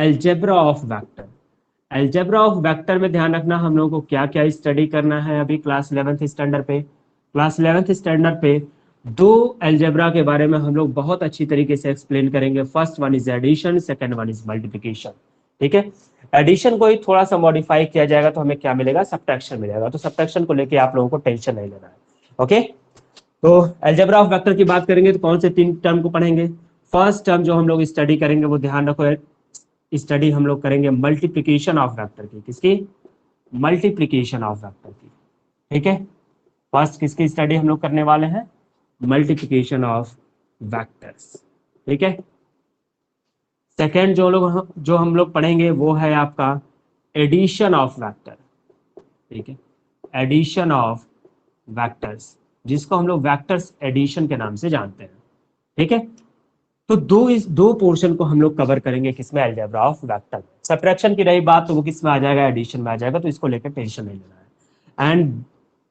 Algebra of vector. Algebra of vector में ध्यान रखना हम लोगों को क्या क्या स्टडी करना है। अभी क्लास 11th स्टैंडर्ड पे, क्लास 11th स्टैंडर्ड पे दो अलजेब्रा के बारे में हम लोग बहुत अच्छी तरीके से एक्सप्लेन करेंगे। First one is addition, second one is multiplication. ठीक है, एडिशन को ही थोड़ा सा मॉडिफाई किया जाएगा तो हमें क्या मिलेगा, सब्ट्रैक्शन मिलेगा। तो सब्ट्रैक्शन को लेके आप लोगों को टेंशन नहीं लेना है। ओके, तो अलजेब्रा ऑफ वेक्टर की बात करेंगे तो कौन से तीन टर्म को पढ़ेंगे। फर्स्ट टर्म जो हम लोग स्टडी करेंगे वो ध्यान रखो, स्टडी हम लोग करेंगे मल्टीप्लिकेशन ऑफ वेक्टर की। किसकी? मल्टीप्लिकेशन ऑफ वेक्टर की। ठीक है, फर्स्ट किसकी स्टडी हम लोग करने वाले हैं, मल्टीप्लिकेशन ऑफ वेक्टर्स। ठीक है, सेकेंड जो हम लोग पढ़ेंगे वो है आपका एडिशन ऑफ वेक्टर। ठीक है, एडिशन ऑफ वेक्टर्स, जिसको हम लोग वेक्टर्स एडिशन के नाम से जानते हैं। ठीक है, तो इस दो पोर्शन को हम लोग कवर करेंगे किसमें, अलजेब्रा ऑफ वेक्टर। सब्ट्रैक्शन की रही बात तो वो किसमें आ जाएगा, एडिशन में आ जाएगा, तो इसको लेकर टेंशन नहीं लेना है। And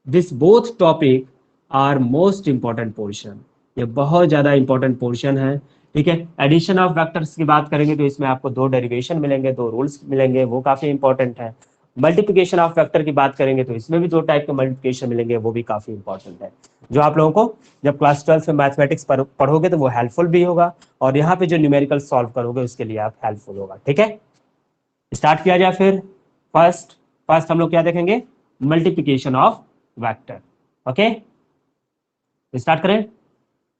this both topic are most important portion, ये बहुत ज्यादा इंपॉर्टेंट पोर्शन है। ठीक है, एडिशन ऑफ वेक्टर्स की बात करेंगे तो इसमें आपको दो डेरिवेशन मिलेंगे, दो रूल्स मिलेंगे, वो काफी इंपॉर्टेंट है। मल्टीप्लिकेशन ऑफ वेक्टर की बात करेंगे तो इसमें भी दो टाइप के मल्टीप्लिकेशन मिलेंगे, वो भी काफी इंपॉर्टेंट है, जो आप लोगों को जब क्लास 12 में मैथमेटिक्स पढ़ोगे तो वो हेल्पफुल भी होगा, और यहाँ पे जो न्यूमेरिकल सॉल्व करोगे उसके लिए आप हेल्पफुल होगा। ठीक है, स्टार्ट किया जाए फिर। फर्स्ट हम लोग क्या देखेंगे, multiplication of vector. Okay, start करें।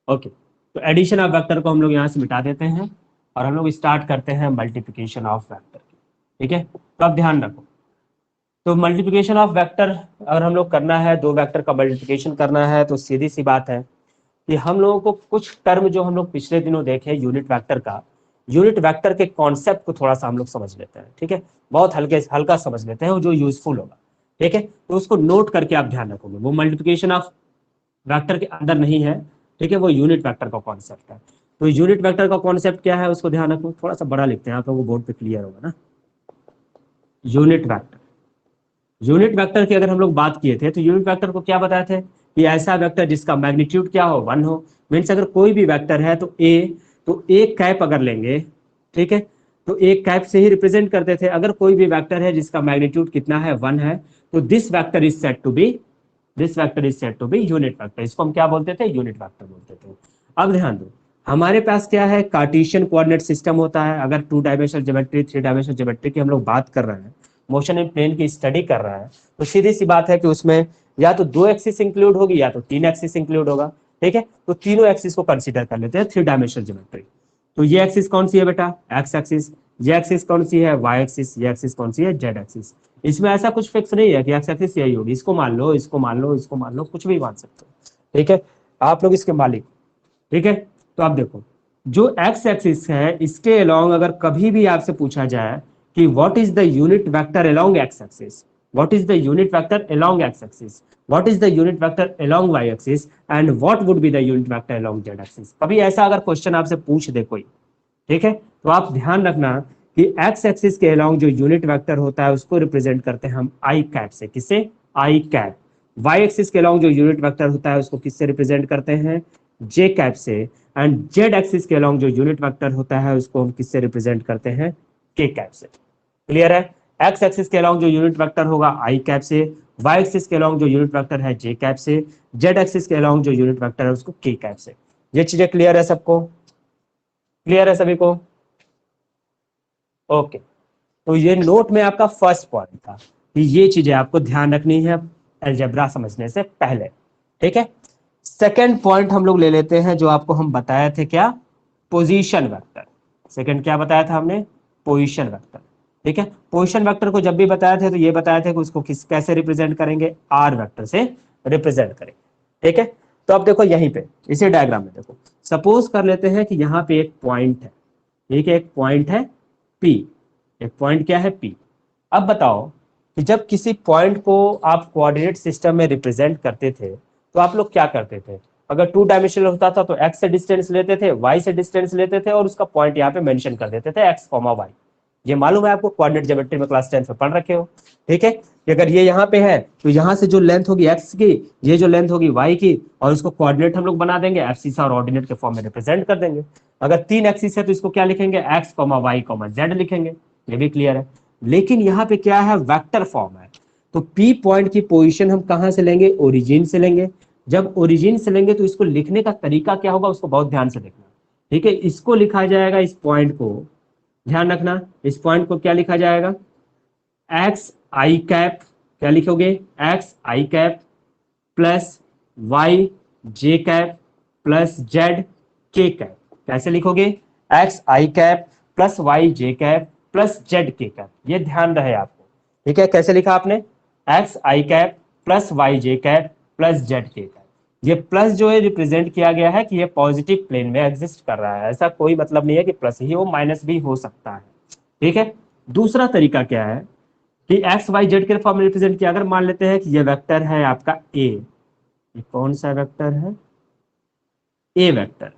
ओके, तो एडिशन ऑफ वेक्टर को हम लोग यहाँ से मिटा देते हैं और हम लोग स्टार्ट करते हैं मल्टीप्लिकेशन ऑफ वेक्टर की। ठीक है, तो अब ध्यान रखो, तो मल्टीप्लिकेशन ऑफ वेक्टर अगर हम लोग करना है, दो वेक्टर का मल्टीप्लिकेशन करना है, तो सीधी सी बात है कि हम लोगों को कुछ टर्म जो हम लोग पिछले दिनों देखे यूनिट वेक्टर का, यूनिट वेक्टर के कॉन्सेप्ट को थोड़ा सा हम लोग समझ लेते हैं। ठीक है, बहुत हल्का समझ लेते हैं, जो यूजफुल होगा। ठीक है, तो उसको नोट करके आप ध्यान रखोगे, वो मल्टीप्लिकेशन ऑफ वेक्टर के अंदर नहीं है। ठीक है, वो यूनिट वेक्टर का कॉन्सेप्ट है। तो यूनिट वेक्टर का कॉन्सेप्ट क्या है उसको ध्यान रखो, थोड़ा सा बड़ा लिखते हैं, आप लोगों को बोर्ड पे क्लियर होगा ना। यूनिट वेक्टर, यूनिट वेक्टर की अगर हम लोग बात किए थे तो यूनिट वेक्टर को क्या बताए थे कि ऐसा वेक्टर जिसका मैग्नीट्यूड क्या हो, 1 हो। मीन्स अगर कोई भी वेक्टर है तो एक कैप अगर लेंगे, ठीक है, तो एक कैप से ही रिप्रेजेंट करते थे। अगर कोई भी वेक्टर है जिसका मैग्नीट्यूड कितना है, 1 है, तो this vector is said to be unit vector. इसको हम क्या बोलते थे, यूनिट वेक्टर बोलते थे। अब ध्यान दो, हमारे पास क्या है, कार्टेशियन कोऑर्डिनेट सिस्टम होता है। अगर 2 डायमेंशनल ज्योमेट्री, 3 डायमेंशनल ज्योमेट्री की हम लोग बात कर रहे हैं, मोशन इन प्लेन की स्टडी कर रहा है, तो सीधी सी बात है कि उसमें या तो 2 एक्सिस इंक्लूड होगी या तो 3 एक्सिस इंक्लूड होगा। ठीक है, तो तीनों एक्सिस को कंसीडर कर लेते हैं 3 डायमेंशनल ज्योमेट्री। तो ये एक्सिस कौन सी है बेटा, एक्स एक्सिस। ये एक्सिस कौन सी है, वाई एक्सिस। ये एक्सिस कौन सी है, जेड एक्सिस। इसमें ऐसा कुछ फिक्स नहीं है कि एक्स एक्सिस यही होगी, इसको मान लो, इसको मान लो, इसको मान लो, कुछ भी मान सकते हो। ठीक है, आप लोग इसके मालिक। ठीक है, तो आप देखो, जो एक्स एक्सिस है इसके अलोंग अगर कभी भी आपसे पूछा जाए कि what is the unit vector along x axis, what is the unit vector along x axis, what is the unit vector along y axis, and what would be the unit vector along z axis, कभी ऐसा अगर question आपसे पूछ दे कोई, ठीक है, तो आप ध्यान रखना कि एक्स एक्सिस के अलोंग जो यूनिट वेक्टर होता है उसको रिप्रेजेंट करते हैं हम आई कैप से। किससे, आई कैप। वाई एक्सिस के अलोंग जो यूनिट वेक्टर होता है उसको किससे रिप्रेजेंट करते हैं, जे कैप से। एंड जेड एक्सिस के अलोंग जो यूनिट वेक्टर होता है उसको हम किससे रिप्रेजेंट करते हैं, के कैप से। क्लियर है, एक्स एक्सिस के अलोंग जो यूनिट वेक्टर होगा आई कैप से, वाई एक्सिस के अलोंग जो यूनिट वेक्टर है जे कैप से, जेड एक्सिस के अलोंग जो यूनिट वेक्टर है उसको के कैप से। ये चीजें क्लियर है सबको, क्लियर है सभी को। ओके, तो ये नोट में आपका फर्स्ट पॉइंट था कि ये चीजें आपको ध्यान रखनी है अलजेब्रा समझने से पहले। ठीक है, सेकंड पॉइंट हम लोग ले लेते हैं जो आपको हम बताए थे, क्या, पोजीशन वेक्टर। सेकंड क्या बताया था हमने, पोजीशन वेक्टर। ठीक है, पोजीशन वेक्टर को जब भी बताया थे तो ये बताया था कि उसको कैसे रिप्रेजेंट करेंगे, आर वेक्टर से रिप्रेजेंट करेंगे। ठीक है, तो अब देखो यहीं पे इसी डायग्राम में देखो, सपोज कर लेते हैं कि यहाँ पे एक पॉइंट है, ठीक है, एक पॉइंट है पी, एक पॉइंट क्या है, पी। अब बताओ कि जब किसी पॉइंट को आप कोऑर्डिनेट सिस्टम में रिप्रेजेंट करते थे तो आप लोग क्या करते थे, अगर 2 डायमेंशनल होता था तो एक्स से डिस्टेंस लेते थे, वाई से डिस्टेंस लेते थे और उसका पॉइंट यहाँ पे मेंशन कर देते थे एक्स कॉमा वाई। ये मालूम है आपको, कोऑर्डिनेट ज्योमेट्री में क्लास 10 में पढ़ रखे हो, ठीक है। कि अगर ये यहाँ पे है तो यहाँ से जो लेंथ होगी एक्स की, ये जो लेंथ होगी वाई की, और इसको कोऑर्डिनेट हम लोग बना देंगे, एब्सिस और ऑर्डिनेट के फॉर्म में रिप्रेजेंट कर देंगे। अगर 3 एक्सिस है तो इसको क्या लिखेंगे, x comma y comma z लिखेंगे। ये भी क्लियर है। लेकिन यहाँ पे क्या है, वेक्टर फॉर्म है। तो पी पॉइंट की पोजिशन हम कहाँ से लेंगे, ओरिजिन से लेंगे। जब ओरिजिन से लेंगे तो इसको लिखने का तरीका क्या होगा, उसको बहुत ध्यान से देखना, ठीक है। इसको लिखा जाएगा, इस पॉइंट को ध्यान रखना, इस पॉइंट को क्या लिखा जाएगा, एक्स आई कैप, क्या लिखोगे, एक्स आई कैप प्लस वाई जे कैप प्लस जेड के कैप। कैसे लिखोगे, एक्स आई कैप प्लस वाई जे कैप प्लस जेड के कैप। ये ध्यान रहे आपको, ठीक है। कैसे लिखा आपने, एक्स आई कैप प्लस वाई जे कैप प्लस जेड के कैप। ये प्लस जो है रिप्रेजेंट किया गया है कि ये पॉजिटिव प्लेन में एग्जिस्ट कर रहा है। ऐसा कोई मतलब नहीं है कि प्लस ही हो, माइनस भी हो सकता है, ठीक है। दूसरा तरीका क्या है कि एक्स वाई जेड के फॉर्म में रिप्रेजेंट किया। अगर मान लेते हैं कि ये वेक्टर है आपका ए, ये कौन सा वेक्टर है, ए वेक्टर,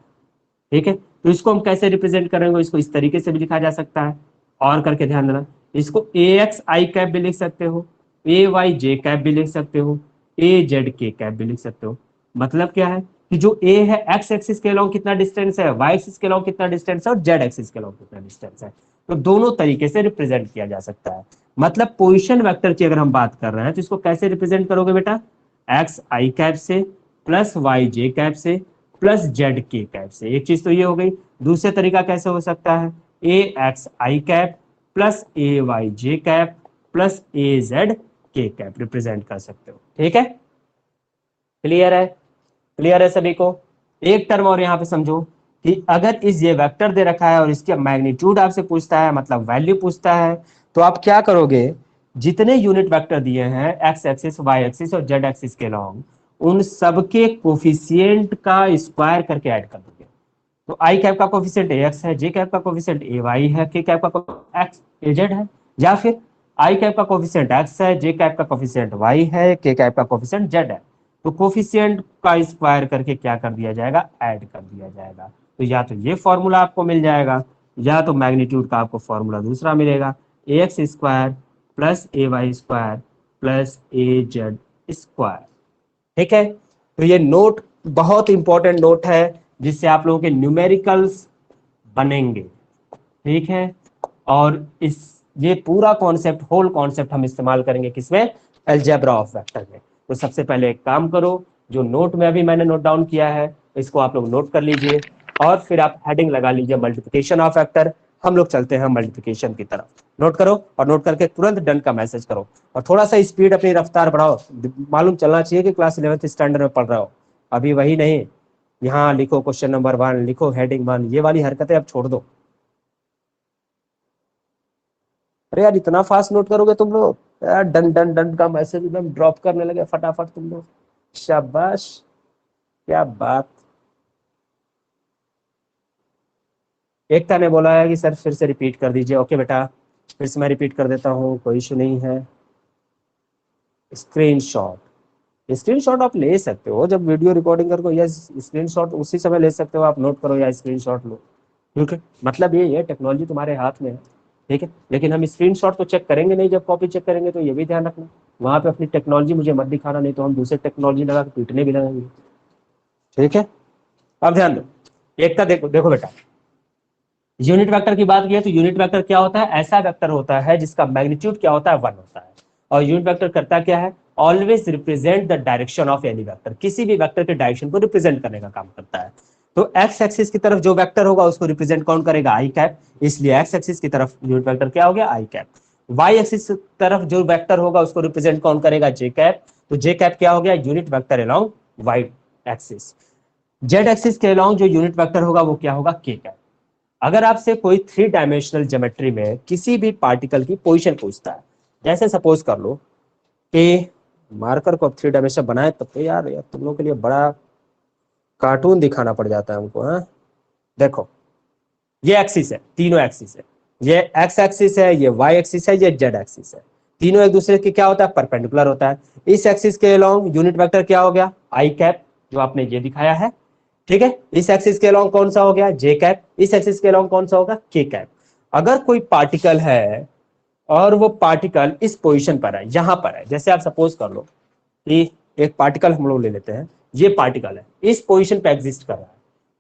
ठीक है। तो इसको हम कैसे रिप्रेजेंट करेंगे, इसको इस तरीके से भी लिखा जा सकता है, और करके ध्यान देना, इसको ए एक्स आई कैप भी लिख सकते हो, ए वाई जे कैप भी लिख सकते हो, ए जेड के कैप भी लिख सकते हो। मतलब क्या है कि जो ए है एक्स एक्सिस के अलोंग कितना डिस्टेंस है, वाई एक्सिस के अलोंग कितना डिस्टेंस है, और जेड एक्सिस के अलोंग कितना डिस्टेंस है। तो दोनों तरीके से रिप्रेजेंट किया जा सकता है। मतलब पोजिशन वेक्टर की अगर हम बात कर रहे हैं तो इसको कैसे रिप्रेजेंट करोगे बेटा, एक्स आई कैप से प्लस वाई जे कैप से प्लस जेड के कैप से। एक चीज तो ये हो गई। दूसरा तरीका कैसे हो सकता है, ए एक्स आई कैप प्लस ए वाई जे कैप प्लस ए जेड के कैप रिप्रेजेंट कर सकते हो, ठीक है। क्लियर है, क्लियर है सभी को। एक टर्म और यहाँ पे समझो कि अगर इस ये वेक्टर दे रखा है और इसका मैग्नीट्यूड आपसे पूछता है, मतलब वैल्यू पूछता है, तो आप क्या करोगे, जितने यूनिट वेक्टर दिए हैं एक्स एक्सिस वाई एक्सिस और जेड एक्सिस के लॉन्ग, उन सबके कोफिशिएंट का स्क्वायर करके ऐड कर दोगे। तो आई कैप का कोफिशिएंट ए एक्स है, जे कैप का कोफिशिएंट ए वाई है, के कैप का एक्स ए जेड है, या फिर आई कैप का कोफिशिएंट एक्स है, जे कैप का कोफिशिएंट वाई है, के कैप का कोफिशिएंट जेड है। तो कोफिशिएंट का स्क्वायर करके क्या कर दिया जाएगा, ऐड कर दिया जाएगा। तो या तो ये फॉर्मूला आपको मिल जाएगा, या तो मैग्नीट्यूड का आपको फॉर्मूला दूसरा मिलेगा, ए एक्स स्क्वायर प्लस ए वाई स्क्वायर प्लस ए जेड स्क्वायर, ठीक है। तो ये नोट बहुत इंपॉर्टेंट नोट है, जिससे आप लोगों के न्यूमेरिकल्स बनेंगे, ठीक है। और इस ये पूरा कॉन्सेप्ट, होल कॉन्सेप्ट हम इस्तेमाल करेंगे किसमें, अलजेब्रा ऑफ वेक्टर में। तो सबसे पहले एक काम करो, जो नोट में अभी मैंने नोट डाउन किया है इसको आप लोग नोट कर लीजिए, और फिर आप हेडिंग लगा लीजिए मल्टीप्लिकेशन ऑफ वेक्टर। हम लोग चलते हैं मल्टीप्लिकेशन की तरफ। नोट करो, और नोट करके तुरंत डन का मैसेज करो, और थोड़ा सा स्पीड अपनी रफ्तार बढ़ाओ। मालूम चलना चाहिए कि क्लास 11th स्टैंडर्ड में पढ़ रहे हो, अभी वही नहीं, यहाँ लिखो क्वेश्चन नंबर 1, लिखो हेडिंग 1, ये वाली हरकतें अब छोड़ दो। अरे यार इतना फास्ट नोट करोगे तुम लोग यार, डन डन डन का मैसेज एकदम ड्रॉप करने लगे फटाफट तुम लोग, शाबाश, क्या बात। एकता ने बोला है कि सर फिर से रिपीट कर दीजिए। ओके बेटा, फिर से मैं रिपीट कर देता हूँ, कोई इशू नहीं है। स्क्रीनशॉट, स्क्रीनशॉट आप ले सकते हो जब वीडियो रिकॉर्डिंग करो, या स्क्रीनशॉट उसी समय ले सकते हो, आप नोट करो या स्क्रीनशॉट लो, ठीक है। मतलब ये है टेक्नोलॉजी तुम्हारे हाथ में है, ठीक है। लेकिन हम स्क्रीनशॉट तो चेक करेंगे नहीं, जब कॉपी चेक करेंगे, तो ये भी ध्यान रखना वहां पे अपनी टेक्नोलॉजी मुझे मत दिखाना, नहीं तो हम दूसरे टेक्नोलॉजी लगा के पीटने भी लगेंगे, ठीक है। अब ध्यान दो, एकता देखो देखो बेटा, यूनिट वेक्टर की बात की है तो यूनिट वेक्टर क्या होता है, ऐसा वेक्टर होता है जिसका मैग्नीट्यूड क्या होता है, 1 होता है। और यूनिट वेक्टर करता क्या है, always represent the direction of any vector, किसी भी वेक्टर के डायरेक्शन को रिप्रेजेंट करने का काम करता है। तो एक्स एक्सिस की तरफ जो वेक्टर होगा उसको रिप्रेजेंट कौन करेगा, आई कैप, इसलिए एक्स एक्सिस की तरफ यूनिट वेक्टर क्या हो गया, आई कैप। वाई एक्सिस की तरफ जो वेक्टर होगा उसको रिप्रेजेंट कौन करेगा, जे कैप, तो जे कैप क्या हो गया, unit vector along y axis. Z axis के अलोंग जो यूनिट वेक्टर होगा वो क्या होगा, के कैप। अगर आपसे कोई 3 डायमेंशनल ज्योमेट्री में किसी भी पार्टिकल की पोजीशन पूछता है, जैसे सपोज कर लो कि मार्कर को अब 3 डायमेंशन बनाए, तब तो यार तुम लोगों के लिए बड़ा कार्टून दिखाना पड़ जाता है हमको। हाँ देखो, ये एक्सिस है, तीनों एक्सिस है, ये एक्स एक्सिस है, ये वाई एक्सिस है, ये जेड एक्सिस है। तीनों एक दूसरे के क्या होता है, परपेंडिकुलर होता है। इस एक्सिस के अलोंग यूनिट वेक्टर क्या हो गया, आई कैप, जो आपने ये दिखाया है, ठीक है। इस एक्सिस के अलोंग कौन सा हो गया, जे कैप, इस एक्सिस के अलोंग कौन सा होगा, के कैप। अगर कोई पार्टिकल है और वो पार्टिकल इस पोजीशन पर है, यहां पर है, जैसे आप सपोज कर लो कि एक पार्टिकल हम लोग ले लेते हैं, ये पार्टिकल है, इस पोजीशन पे एग्जिस्ट कर रहा है,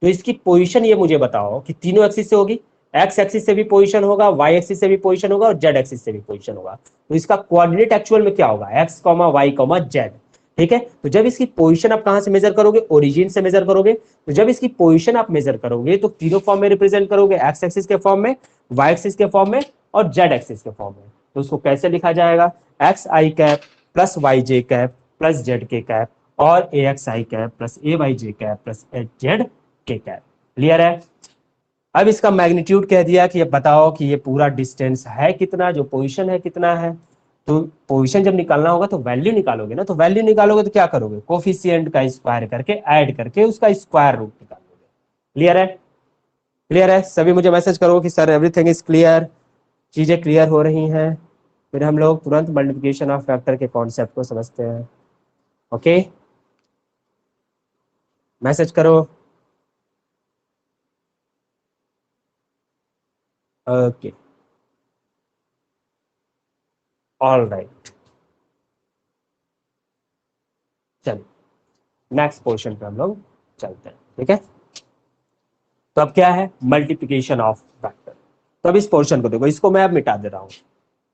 तो इसकी पोजीशन ये मुझे बताओ कि तीनों एक्सिस से होगी, एक्स एक्सिस से भी पोजीशन होगा, वाई एक्सिस से भी पोजीशन होगा और जेड एक्सिस से भी पोजीशन होगा। तो इसका कोऑर्डिनेट एक्चुअल में क्या होगा, x comma y comma z. ठीक है, तो जब इसकी पोजीशन आप कहां से मेजर करोगे, ओरिजिन से मेजर करोगे। तो जब इसकी पोजीशन आप मेजर करोगे तो तीनों फॉर्म में रिप्रेजेंट करोगे, एक्स एक्सिस के फॉर्म में, वाई एक्सिस के फॉर्म में और जेड एक्सिस के फॉर्म में। तो उसको कैसे लिखा जाएगा, एक्स आई कैप प्लस वाई जे कैप प्लस जेड के कैप और ए एक्स आई कैप प्लस ए वाई जे कैप प्लस एच जेड के कैप। क्लियर है। अब इसका मैग्नीट्यूड कह दिया कि ये बताओ कि ये पूरा डिस्टेंस है कितना, जो पोजीशन है कितना है। तो पोजीशन जब निकालना होगा तो वैल्यू निकालोगे ना, तो वैल्यू निकालोगे तो क्या करोगे, कोफिशिएंट का स्क्वायर करके ऐड करके उसका स्क्वायर रूट निकालोगे। क्लियर है। क्लियर है, सभी मुझे मैसेज करो कि सर एवरीथिंग इज क्लियर, चीजें क्लियर हो रही हैं। फिर हम लोग तुरंत मल्टीप्लिकेशन ऑफ फैक्टर के कॉन्सेप्ट को समझते हैं। ओके, मैसेज करो। ओके, ऑल राइट, चलिए नेक्स्ट पोर्शन पे हम लोग चलते हैं। ठीक है, तो अब क्या है, मल्टीप्लिकेशन ऑफ फैक्टर। तो अब इस पोर्शन को देखो, इसको मैं अब मिटा दे रहा हूं,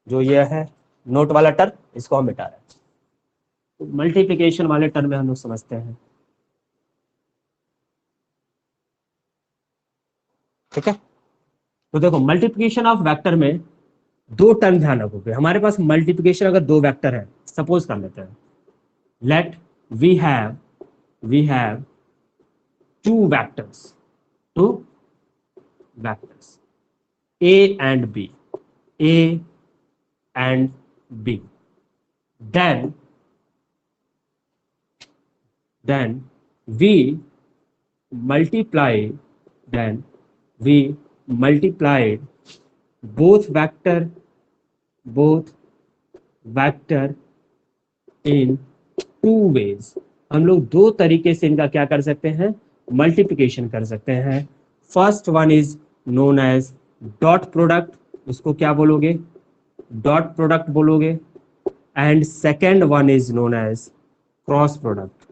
जो ये है नोट वाला टर्म, इसको हम मिटा रहे हैं। तो मल्टीप्लिकेशन वाले टर्म में हम लोग समझते हैं। ठीक है, तो देखो मल्टीप्लिकेशन ऑफ वेक्टर में दो टर्म ध्यान रखोगे। हमारे पास मल्टीप्लिकेशन अगर दो वेक्टर है, सपोज कर लेते हैं, let we have two vectors, two vectors a and b, a and b, then we multiply then we multiplied both vector in two ways। हम लोग दो तरीके से इनका क्या कर सकते हैं, मल्टीप्लिकेशन कर सकते हैं। First one is known as dot product, उसको क्या बोलोगे, डॉट प्रोडक्ट बोलोगे। And second one is known as cross product.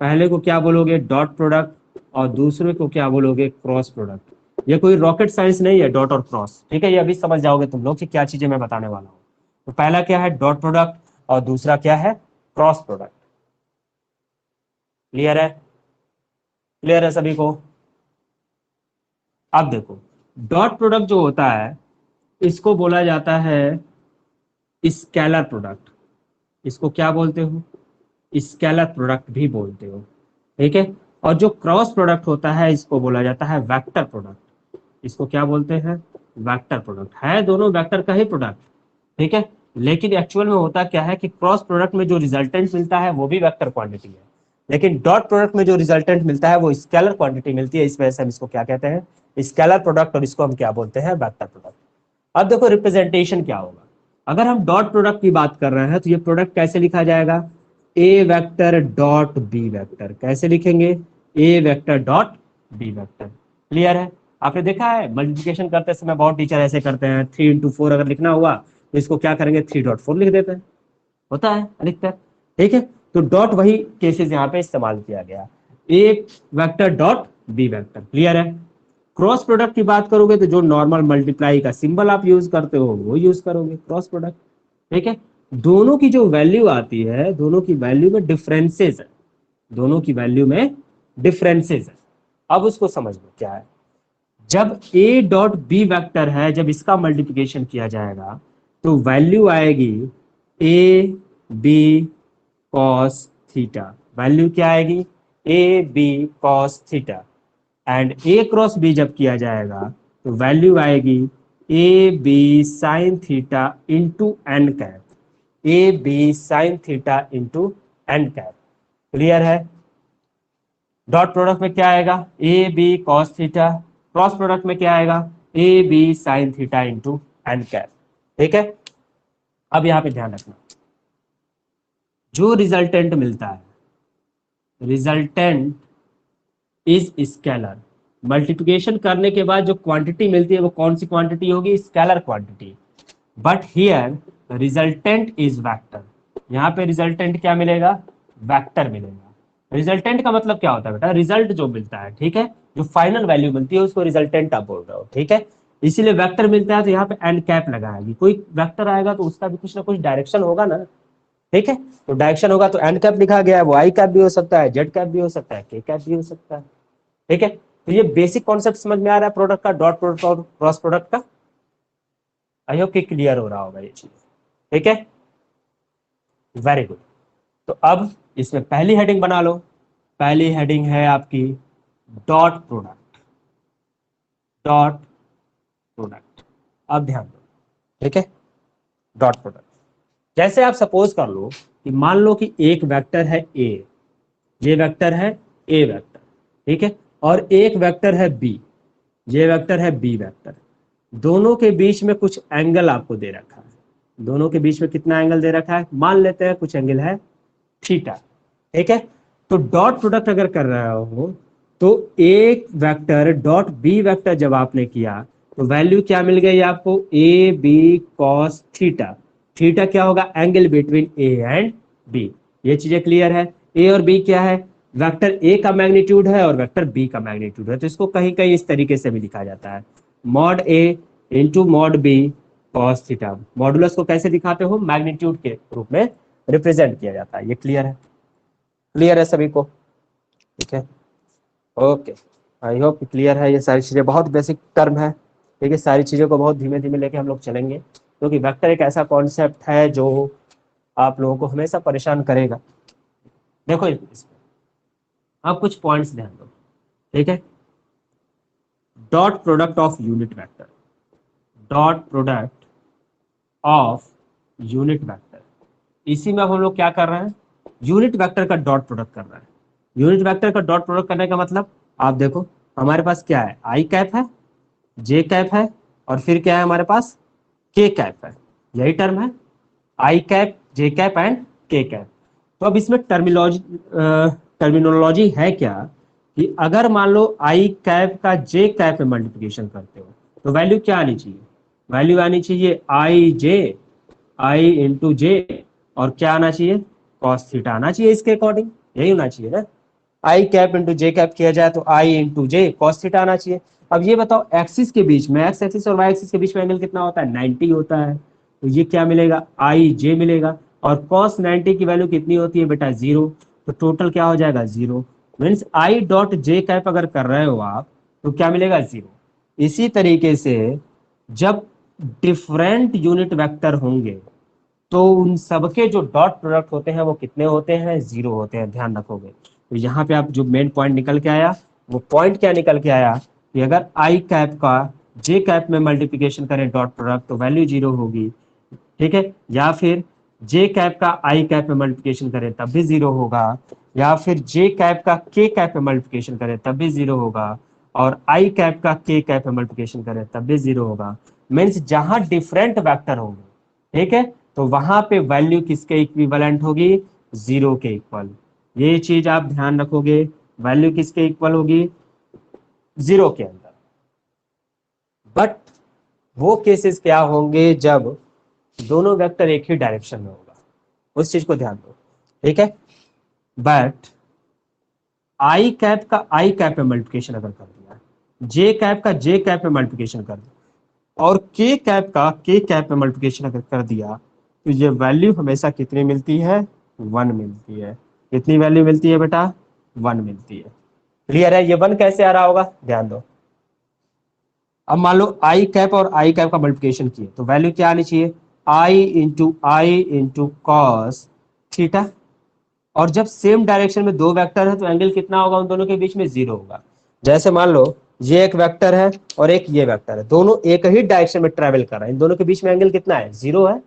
पहले को क्या बोलोगे, डॉट प्रोडक्ट, और दूसरे को क्या बोलोगे, क्रॉस प्रोडक्ट। ये कोई रॉकेट साइंस नहीं है डॉट और क्रॉस, ठीक है, ये अभी समझ जाओगे तुम लोग कि क्या चीजें मैं बताने वाला हूँ। तो पहला क्या है, डॉट प्रोडक्ट, और दूसरा क्या है, क्रॉस प्रोडक्ट। क्लियर है, क्लियर है सभी को। अब देखो, डॉट प्रोडक्ट जो होता है इसको बोला जाता है स्केलर प्रोडक्ट। इसको क्या बोलते हो, स्केलर प्रोडक्ट भी बोलते हो। ठीक है, और जो क्रॉस प्रोडक्ट होता है इसको बोला जाता है वेक्टर प्रोडक्ट। इसको क्या बोलते हैं, वेक्टर प्रोडक्ट। है दोनों वेक्टर का ही प्रोडक्ट, ठीक है, लेकिन एक्चुअल में होता क्या है कि क्रॉस प्रोडक्ट में जो रिजल्टेंट मिलता है वो भी वेक्टर क्वांटिटी है, लेकिन डॉट प्रोडक्ट में जो रिजल्टेंट मिलता है वो स्केलर क्वांटिटी मिलती है। इस वजह से हम इसको क्या कहते हैं, स्केलर प्रोडक्ट, और इसको हम क्या बोलते हैं, वेक्टर प्रोडक्ट। अब देखो रिप्रेजेंटेशन क्या होगा। अगर हम डॉट प्रोडक्ट की बात कर रहे हैं तो ये प्रोडक्ट कैसे लिखा जाएगा, A vector dot B vector. कैसे लिखेंगे, A vector dot B vector. Clear है। आपने देखा है मल्टीप्लिकेशन करते समय बहुत टीचर ऐसे करते हैं, 3 into 4 अगर लिखना हुआ तो इसको क्या करेंगे, 3.4 लिख देते हैं, होता है अधिकतर। ठीक है, तो डॉट वही केसेस यहाँ पे इस्तेमाल किया गया, A vector dot B vector. Clear है। क्रॉस प्रोडक्ट की बात करोगे तो जो नॉर्मल मल्टीप्लाई का सिंबल आप यूज करते हो वो यूज करोगे, क्रॉस प्रोडक्ट। ठीक है, दोनों की जो वैल्यू आती है, दोनों की वैल्यू में डिफरेंसेस है, दोनों की वैल्यू में डिफरेंसेस है। अब उसको समझ लो क्या है, जब a डॉट बी वेक्टर है, जब इसका मल्टीप्लिकेशन किया जाएगा तो वैल्यू आएगी a b cos theta. Value क्या आएगी, a b cos theta. And a cross b जब किया जाएगा तो वैल्यू आएगी a b sine theta into N cap, a b sine theta into N cap. Clear है। डॉट प्रोडक्ट में क्या आएगा, a b cos theta, cross product में क्या आएगा, a b sine theta into N cap. ठीक है, अब यहां पे ध्यान रखना, जो रिजल्टेंट मिलता है, रिजल्टेंट इज स्केलर, मल्टीप्लिकेशन करने के बाद जो क्वांटिटी मिलती है वो कौन सी क्वांटिटी होगी, scalar quantity. But here resultant is vector, यहाँ पे रिजल्टेंट क्या मिलेगा, वेक्टर मिलेगा। रिजल्टेंट का मतलब क्या होता है बेटा, रिजल्ट जो मिलता है, ठीक है, जो फाइनल वैल्यू मिलती है उसको रिजल्टेंट आप बोल रहे हो, ठीक है। इसीलिए वेक्टर मिलता है तो यहाँ पे एंड कैप लगाएगी, कोई वेक्टर आएगा तो उसका भी कुछ ना कुछ डायरेक्शन होगा ना, ठीक है। तो डायरेक्शन होगा तो एंड कैप लिखा गया है, वो आई कैप भी हो सकता है, जेड कैप भी हो सकता है, के कैप भी हो सकता है, ठीक है। तो ये बेसिक कॉन्सेप्ट समझ में आ रहा है प्रोडक्ट का, डॉट प्रोडक्ट और क्रॉस प्रोडक्ट का। आई होप कि क्लियर हो रहा होगा ये चीज, ठीक है, वेरी गुड। तो अब इसमें पहली हेडिंग बना लो, पहली हेडिंग है आपकी डॉट प्रोडक्ट, डॉट प्रोडक्ट। अब ध्यान दो, ठीक है, डॉट प्रोडक्ट। जैसे आप सपोज कर लो कि मान लो कि एक वेक्टर है ए, ये वेक्टर है ए वेक्टर, ठीक है, और एक वेक्टर है बी, ये वेक्टर है बी वेक्टर। दोनों के बीच में कुछ एंगल आपको दे रखा है, दोनों के बीच में कितना एंगल दे रखा है, मान लेते हैं कुछ एंगल है थीटा, ठीक है। तो डॉट प्रोडक्ट अगर कर रहा हो तो एक वेक्टर डॉट बी वेक्टर जब आपने किया तो वैल्यू क्या मिल गई आपको, a b cos theta. Theta क्या होगा, angle between a and b. ये चीजें क्लियर है। ए और बी क्या है, वेक्टर ए का मैग्नीट्यूड है और वेक्टर बी का मैग्नीट्यूड है, तो इसको कहीं कहीं इस तरीके से भी लिखा जाता है, mod A into mod B cos theta. Modulus को कैसे दिखाते हो, मैग्नीट्यूड के रूप में रिप्रेजेंट किया जाता है। ये क्लियर है, क्लियर है सभी को, ठीक है, ओके। आई होप क्लियर है। ये सारी चीजें बहुत बेसिक टर्म है, ठीक है, सारी चीजों को बहुत धीमे धीमे लेके हम लोग चलेंगे, क्योंकि वेक्टर एक ऐसा कॉन्सेप्ट है जो आप लोगों को हमेशा परेशान करेगा। देखो इसमें आप कुछ पॉइंट्स ध्यान दो, ठीक है। Dot product of unit vector, dot product of unit vector, इसी में अब हम लोग क्या कर रहे हैं, यूनिट वेक्टर का डॉट प्रोडक्ट कर रहे हैं। यूनिट वेक्टर का डॉट प्रोडक्ट करने का मतलब, आप देखो हमारे पास क्या है, आई कैप है, जे कैप है, और फिर क्या है हमारे पास, के कैप है। यही टर्म है, आई कैप, जे कैप एंड के कैप। तो अब इसमें टर्मिनोलॉजी है क्या, कि अगर मान लो आई कैप का जे कैप में मल्टीप्लिकेशन करते हो तो वैल्यू क्या आनी चाहिए, वैल्यू आनी चाहिए आई जे, आई इंटू जे, और क्या आना चाहिए, कॉस थीटा आना चाहिए, इसके अकॉर्डिंग यही होना चाहिए ना। आई कैप इंटू जे कैप किया जाए तो आई इंटू जे कॉस थीटा आना चाहिए। अब ये बताओ एक्सिस के बीच में, एक्स एक्सिस और वाई एक्सिस के बीच में एंगल कितना होता है, 90 होता है, तो ये क्या मिलेगा, आई जे मिलेगा। और कॉस 90 की वैल्यू कितनी होती है बेटा, 0, तो टोटल क्या हो जाएगा, 0। Means I dot J cap अगर कर रहे हो आप तो क्या मिलेगा, 0। इसी तरीके से जब डिफरेंट यूनिट वेक्टर होंगे तो उन सबके जो डॉट प्रोडक्ट होते हैं वो कितने होते हैं, 0 होते हैं, ध्यान रखोगे। तो यहाँ पे आप जो मेन पॉइंट निकल के आया, वो पॉइंट क्या निकल के आया, कि अगर आई कैप का जे कैप में मल्टीप्लिकेशन करें डॉट प्रोडक्ट तो वैल्यू 0 होगी, ठीक है। या फिर जे कैप का आई कैप में मल्टीप्लिकेशन करें तब भी 0 होगा, या फिर जे कैप का के कैप में मल्टीप्लिकेशन करें तब भी 0 होगा, और आई कैप का के कैप में मल्टीप्लिकेशन करें तब भी 0 होगा। मीन्स जहां डिफरेंट वेक्टर होंगे, ठीक है, तो वहां पे वैल्यू किसके इक्विवेलेंट होगी, 0 के इक्वल। ये चीज आप ध्यान रखोगे, वैल्यू किसके इक्वल होगी, 0 के अंदर। बट वो केसेस क्या होंगे जब दोनों वेक्टर एक ही डायरेक्शन में होगा, उस चीज को ध्यान दो, ठीक है। बट आई कैप का आई कैप में मल्टीप्लिकेशन अगर कर दिया, जे कैप का जे कैप में मल्टीप्लिकेशन कर दिया, और के कैप का के कैप में मल्टीप्लिकेशन अगर कर दिया, तो ये वैल्यू हमेशा कितनी मिलती है, 1 मिलती है। कितनी वैल्यू मिलती है बेटा, 1 मिलती है। क्लियर है, ये 1 कैसे आ रहा होगा, ध्यान दो। अब मान लो आई कैप और आई कैप का मल्टीप्लिकेशन किए तो वैल्यू क्या आनी चाहिए, आई इंटू कॉस थीटा। और जब सेम डायरेक्शन में दो वेक्टर है तो एंगल कितना होगा उन दोनों के बीच में, 0 होगा। जैसे मान लो ये एक वेक्टर है और एक ये वेक्टर है, दोनों एक ही डायरेक्शन में ट्रेवल कर रहे हैं, इन दोनों के बीच में एंगल कितना है, 0 है।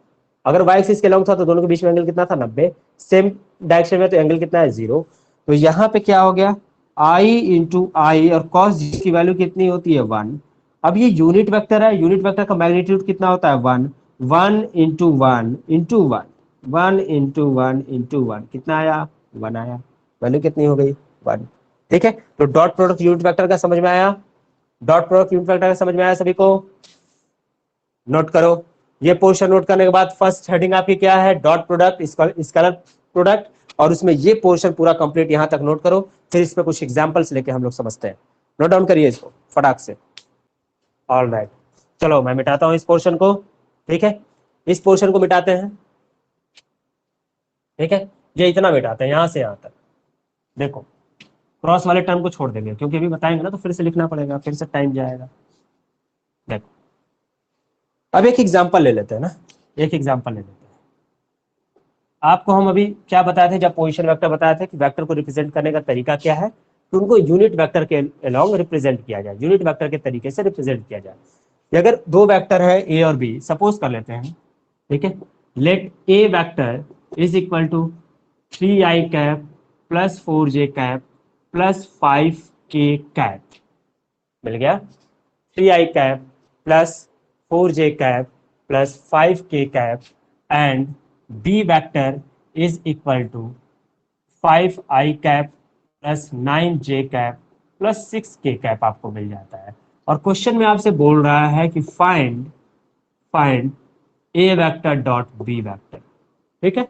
अगर वाई एक्सिस के लॉन्ग था तो दोनों के बीच में एंगल कितना था, 90। सेम डायरेक्शन में तो एंगल कितना है, 0। तो यहाँ पे क्या हो गया, आई इंटू आई, और कॉस की वैल्यू कितनी होती है, 1। अब ये यूनिट वेक्टर है, यूनिट वेक्टर का मैग्नीट्यूड कितना होता है, 1। 1 इंटू 1 इंटू 1, 1 इंटू 1 इंटू 1 कितना आया, 1 आया। वैल्यू कितनी हो गई, 1, ठीक है। तो डॉट प्रोडक्ट यूनिट वेक्टर का समझ में आया, डॉट प्रोडक्ट यूनिट वेक्टर समझ में आया सभी को? नोट करो, ये पोर्शन नोट करने के बाद फर्स्ट हेडिंग आपकी क्या है, डॉट प्रोडक्ट स्केलर प्रोडक्ट, और उसमें ये पोर्शन पूरा कंप्लीट यहां तक नोट करो, फिर इसमें कुछ एग्जांपल्स लेके हम लोग समझते हैं। नोट डाउन करिए इसको फटाक से। ऑल राइट, चलो मैं मिटाता हूं इस पोर्शन को, ठीक है, इस पोर्शन को मिटाते हैं, ठीक है, ये इतना मिटाते हैं यहां से यहां तक। देखो क्रॉस वाले टर्म को छोड़ देंगे क्योंकि अभी बताएंगे ना तो फिर से लिखना पड़ेगा, फिर से टाइम जाएगा। देखो अब एक एग्जांपल ले लेते हैं ना, एक एग्जांपल ले लेते हैं। आपको हम अभी क्या बताए थे, जब पोजीशन वेक्टर बताए थे कि वेक्टर को रिप्रेजेंट करने का तरीका क्या है, तो उनको यूनिट वेक्टर के अलोंग रिप्रेजेंट किया जाए, यूनिट वेक्टर के तरीके से रिप्रेजेंट किया जाए। अगर दो वेक्टर है ए और बी, सपोज कर लेते हैं, ठीक है, let A vector is equal to 3i cap plus 4j cap plus 5k cap, मिल गया, 3i cap plus 4j cap plus 5k cap, and b vector is equal to 5i cap plus 9j cap plus 6k cap आपको मिल जाता है। और question में आपसे बोल रहा है कि फाइंड फाइंड ए वेक्टर डॉट बी वेक्टर, ठीक है,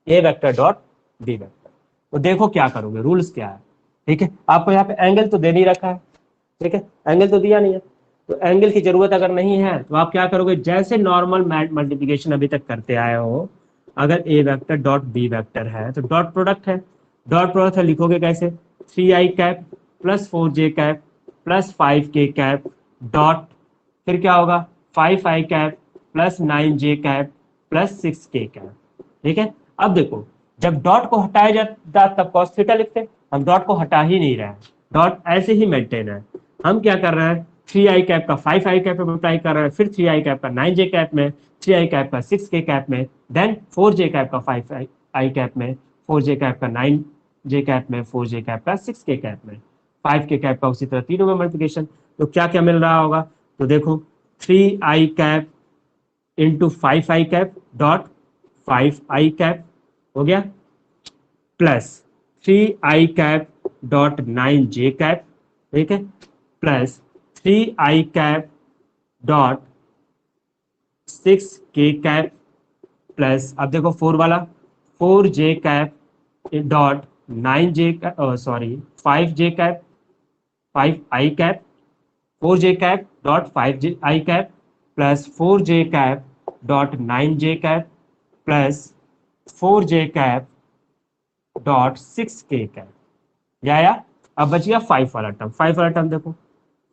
ए वेक्टर डॉट बी वेक्टर। तो देखो क्या करोगे, रूल्स क्या है, ठीक है, आपको यहाँ पे एंगल तो दे नहीं रखा है, ठीक है, एंगल तो दिया नहीं है, तो एंगल की जरूरत अगर नहीं है तो आप क्या करोगे, जैसे नॉर्मल मल्टीप्लिकेशन अभी तक करते आए हो, अगर ए वेक्टर डॉट बी वेक्टर है तो डॉट प्रोडक्ट है, डॉट प्रोडक्ट है, लिखोगे कैसे, 3i cap plus 4j cap plus 5k cap dot, फिर क्या होगा, 5i cap plus 9j cap plus 6k cap, ठीक है। अब देखो जब डॉट को हटाया जाता तब कॉस थीटा लिखते, हम डॉट को हटा ही नहीं रहे हैं, डॉट ऐसे ही मेंटेन है। हम क्या कर रहे हैं, 3i कैप का 5i कैप में मल्टीप्लाई कर रहे हैं, फिर 3i कैप का 9j कैप में, 3i कैप का 6k कैप में, देन 4j कैप का 5i कैप में, 4j कैप का 9j कैप में, 4j कैप का 6k कैप में, 5k कैप का उसी तरह तीनों में मल्टीप्लिकेशन। तो क्या क्या मिल रहा होगा, तो देखो 3i cap into 5i cap dot 5i cap हो गया, plus 3i cap dot 9j cap, ठीक है, plus 3i cap dot 6k cap, plus अब देखो 4 वाला 4j cap dot 9j sorry 5j cap 5i cap, 4j cap dot 5i cap plus 4j cap dot 9j cap plus 4j cap dot 6k cap, या आया। अब बच गया 5 वाला term, 5 वाला टर्म देखो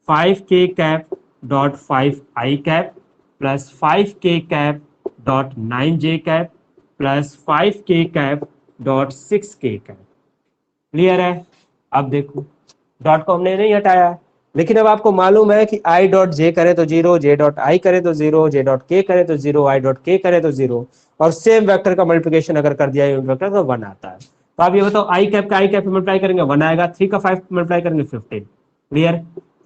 5k cap dot 5i cap plus 5k cap dot 9j cap plus 5k cap dot 6k cap, clear है। अब देखो डॉट को हमने नहीं हटाया, लेकिन अब आपको मालूम है कि i डॉट j करे तो 0, j डॉट i करे तो 0, j डॉट k करे तो 0, i डॉट k करे तो 0, और सेम वेक्टर का मल्टीप्लिकेशन अगर कर दिया यूनिट वेक्टर तो 1 आता है। तो आप ये बताओ i कैप का i कैप में मल्टीप्लाई करेंगे 1 आएगा, 3 का 5 मल्टीप्लाई करेंगे 15, क्लियर।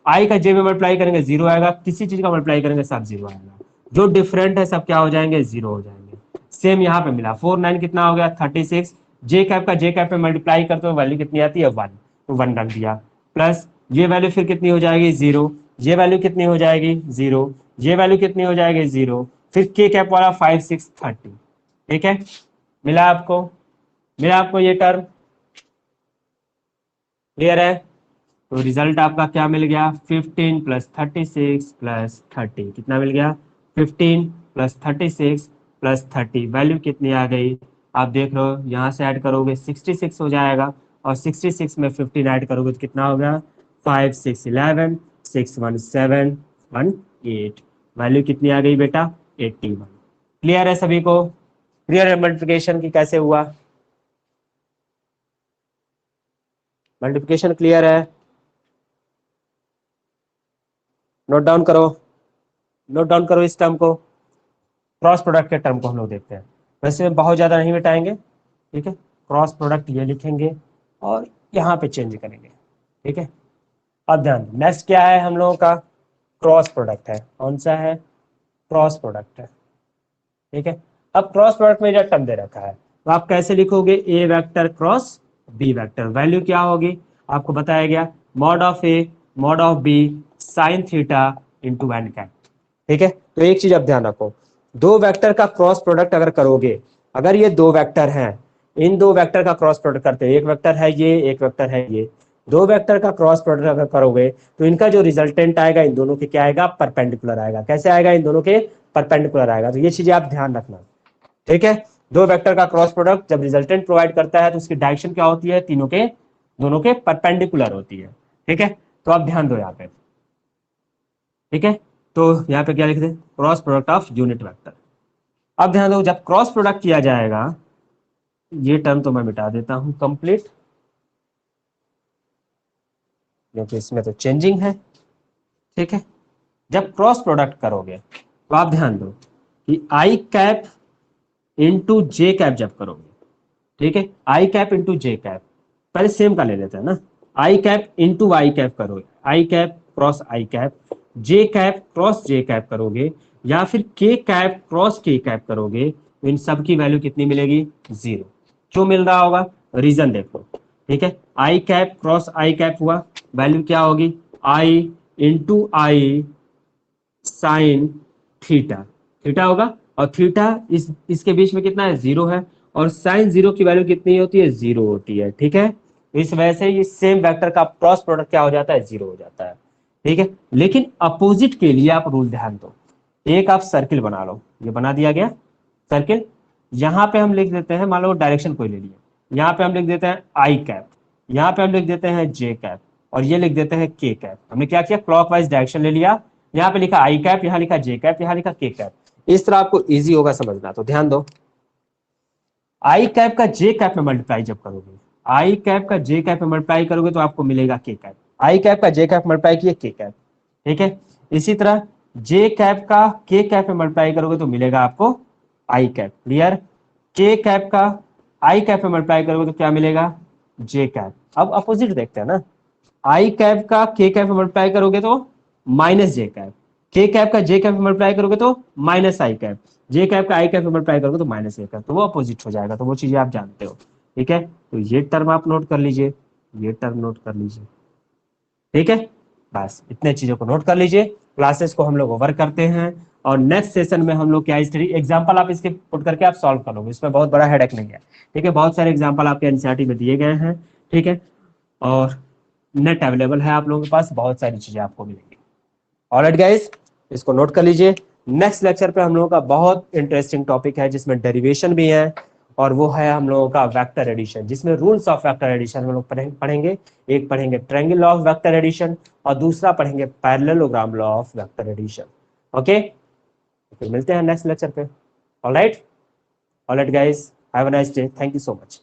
i का j में मल्टीप्लाई करेंगे 0 आएगा, किसी चीज का मल्टीप्लाई करेंगे सब 0 आएगा, जो डिफरेंट है सब क्या हो जाएंगे, 0 हो जाएंगे। सेम यहाँ पे मिला 4 9 कितना हो गया 36, j कैप का j कैप में मल्टीप्लाई करते हो वैल्यू कितनी आती है 1, तो 1 रख दिया, प्लस ये वैल्यू फिर कितनी हो जाएगी 0, ये वैल्यू कितनी हो जाएगी 0, ये वैल्यू कितनी हो जाएगी 0, फिर k कैप वाला 5 6 30, ठीक है, मिला आपको, मिला आपको ये टर्म, क्लियर है। तो रिजल्ट आपका क्या मिल गया, 15 प्लस 36 प्लस 30, कितना मिल गया 15 प्लस 36 प्लस 30, वैल्यू कितनी आ गई, आप देख रहे हो यहाँ से ऐड करोगे 66 हो जाएगा, और 66 में 15 ऐड करोगे तो कितना हो गया 5 6 11 6 1 7 1 8, वैल्यू कितनी आ गई बेटा 81। क्लियर है सभी को, क्लियर है मल्टीप्लिकेशन की कैसे हुआ, मल्टीप्लिकेशन क्लियर है, नोट डाउन करो, नोट डाउन करो इस टर्म को। क्रॉस प्रोडक्ट के टर्म को हम लोग देखते हैं, वैसे बहुत ज्यादा नहीं मिटाएंगे, ठीक है, क्रॉस प्रोडक्ट ये लिखेंगे और यहाँ पे चेंज करेंगे, ठीक है। अब ध्यान, नेक्स्ट क्या है हम लोगों का, क्रॉस प्रोडक्ट है, कौन सा है, क्रॉस प्रोडक्ट है, ठीक है। अब क्रॉस प्रोडक्ट में जो टर्म दे रखा है तो आप कैसे लिखोगे, A vector cross B vector, value क्या होगी आपको बताया गया, mod of A mod of B sine theta into N cap. ठीक है, तो एक चीज आप ध्यान रखो, दो वेक्टर का क्रॉस प्रोडक्ट अगर करोगे, अगर ये दो वेक्टर हैं, इन दो वेक्टर का क्रॉस प्रोडक्ट करते हैं, एक वेक्टर है ये, एक वेक्टर है ये, दो वेक्टर का क्रॉस प्रोडक्ट अगर करोगे तो इनका जो रिजल्टेंट आएगा इन दोनों के क्या आएगा, परपेंडिकुलर आएगा। कैसे आएगा, इन दोनों के परपेंडिकुलर आएगा। तो ये चीजें आप ध्यान रखना। ठीक है, दो वेक्टर का क्रॉस प्रोडक्ट जब रिजल्टेंट प्रोवाइड करता है तो उसकी डायरेक्शन क्या होती है, तीनों के दोनों के परपेंडिकुलर होती है। ठीक है, तो आप ध्यान दो यहाँ पे। ठीक है, तो यहाँ पे क्या लिखते हैं, cross product of unit vector. अब ध्यान दो, जब क्रॉस प्रोडक्ट किया जाएगा, ये टर्म तो मैं मिटा देता हूं कंप्लीट, क्योंकि इसमें तो चेंजिंग है। ठीक है, जब क्रॉस प्रोडक्ट करोगे तो आप ध्यान दो कि आई कैप इंटू जे कैप जब करोगे, ठीक है, आई कैप इंटू जे कैप, पहले सेम का ले लेते हैं ना, आई कैप इंटू आई कैप करोगे, आई कैप क्रॉस आई कैप, जे कैप क्रॉस जे कैप करोगे, या फिर के कैप क्रॉस के कैप करोगे, तो इन सब की वैल्यू कितनी मिलेगी, जीरो। क्यों मिल रहा होगा, रीजन देखो। ठीक है, आई कैप क्रॉस आई कैप हुआ, वैल्यू क्या होगी, आई इंटू आई साइन थीटा, थीटा होगा, और थीटा इसके बीच में कितना है, जीरो है, और साइन जीरो की वैल्यू कितनी होती है, जीरो होती है। ठीक है, इस वजह से ये सेम वेक्टर का क्रॉस प्रोडक्ट क्या हो जाता है, जीरो हो जाता है। ठीक है, लेकिन अपोजिट के लिए आप रूल ध्यान दो, एक आप सर्किल बना लो, ये बना दिया गया सर्किल, यहाँ पे हम लिख देते हैं, मान लो डायरेक्शन कोई ले लिया, यहाँ पे हम लिख देते हैं आई कैप, यहाँ पे हम लिख देते हैं जे कैप, और ये लिख देते हैं के कैप। हमने क्या किया, क्लॉकवाइज डायरेक्शन ले लिया, यहाँ पे लिखा आई कैप, यहाँ लिखा जे कैप, यहाँ लिखा के कैप। इस तरह आपको इजी होगा समझना। तो ध्यान दो, आई कैप का जे कैप में मल्टीप्लाई जब करोगे, आई कैप का जे कैप में मल्टीप्लाई करोगे तो आपको मिलेगा के कैप, आई कैप का जे कैप मल्टीप्लाई किए के कैप। ठीक है, इसी तरह जे कैप का के कैप में मल्टीप्लाई करोगे तो मिलेगा आपको आई कैप। क्लियर, के कैप का आई कैप में मल्टीप्लाई करोगे तो क्या मिलेगा, जे कैप। अब अपोजिट देखते हैं ना, आई कैप का के कैप में मल्टीप्लाई करोगे तो माइनस जे कैप, के कैप का जे कैप में मल्टीप्लाई करोगे तो माइनस आई कैप, जे कैप का आई कैप में मल्टीप्लाई करोगे तो माइनस ए कैप, तो वो अपोजिट हो जाएगा। तो वो चीजें आप जानते हो। ठीक है, तो ये टर्म आप नोट कर लीजिए, ये टर्म नोट कर लीजिए। ठीक है, बस इतने चीजों को नोट कर लीजिए। क्लासेस को हम लोग ओवर करते हैं, और नेक्स्ट सेशन में हम लोग क्या स्टडी, एग्जांपल आप इसके पुट करके आप सॉल्व कर लोगे, इसमें बहुत बड़ा हेडेक नहीं है। ठीक है, बहुत सारे एग्जांपल आपके एनसीईआरटी में दिए गए हैं। ठीक है, और नेट अवेलेबल है आप लोगों के पास, बहुत सारी चीजें आपको मिलेंगी। ऑलराइट गाइस, इसको नोट कर लीजिए। नेक्स्ट लेक्चर पे हम लोगों का बहुत इंटरेस्टिंग टॉपिक है, जिसमें डेरिवेशन भी है, और वो है हम लोगों का वेक्टर एडिशन, जिसमें रूल्स ऑफ वेक्टर एडिशन हम लोग पढ़ेंगे। एक पढ़ेंगे triangle law of vector addition, और दूसरा पढ़ेंगे parallelogram law of vector addition. Okay, फिर मिलते हैं नेक्स्ट लेक्चर पे। Alright, alright guys, have a nice day, thank you so much.